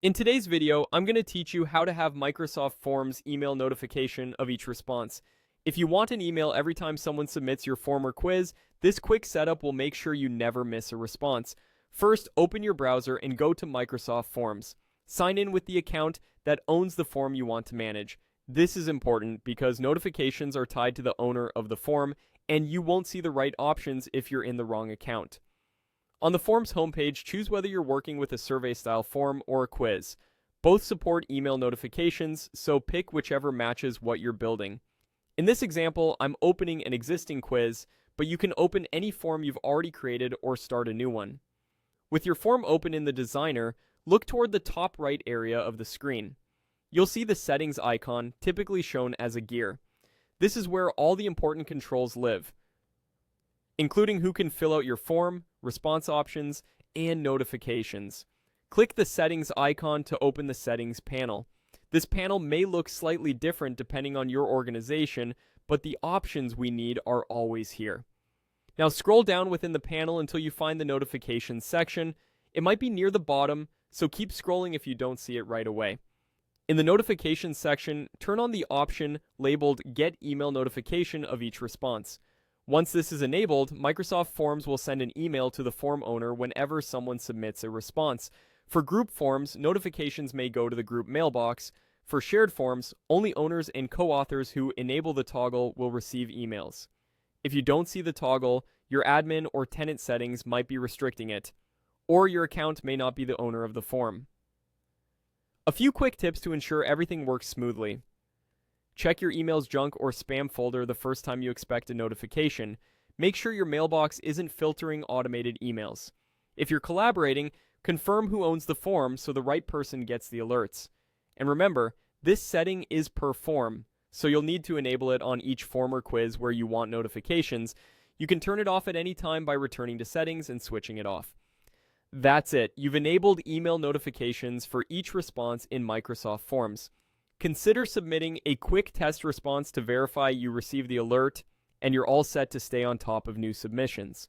In today's video, I'm going to teach you how to have Microsoft Forms email notification of each response. If you want an email every time someone submits your form or quiz, this quick setup will make sure you never miss a response. First, open your browser and go to Microsoft Forms. Sign in with the account that owns the form you want to manage. This is important because notifications are tied to the owner of the form, and you won't see the right options if you're in the wrong account. On the Forms homepage, choose whether you're working with a survey-style form or a quiz. Both support email notifications, so pick whichever matches what you're building. In this example, I'm opening an existing quiz, but you can open any form you've already created or start a new one. With your form open in the designer, look toward the top right area of the screen. You'll see the settings icon, typically shown as a gear. This is where all the important controls live, including who can fill out your form, response options, and notifications. Click the settings icon to open the settings panel. This panel may look slightly different depending on your organization, but the options we need are always here. Now scroll down within the panel until you find the notifications section. It might be near the bottom, so keep scrolling if you don't see it right away. In the notifications section, turn on the option labeled Get Email Notification of each response. Once this is enabled, Microsoft Forms will send an email to the form owner whenever someone submits a response. For group forms, notifications may go to the group mailbox. For shared forms, only owners and co-authors who enable the toggle will receive emails. If you don't see the toggle, your admin or tenant settings might be restricting it, or your account may not be the owner of the form. A few quick tips to ensure everything works smoothly. Check your email's junk or spam folder the first time you expect a notification. Make sure your mailbox isn't filtering automated emails. If you're collaborating, confirm who owns the form so the right person gets the alerts. And remember, this setting is per form, so you'll need to enable it on each form or quiz where you want notifications. You can turn it off at any time by returning to settings and switching it off. That's it. You've enabled email notifications for each response in Microsoft Forms. Consider submitting a quick test response to verify you received the alert, and you're all set to stay on top of new submissions.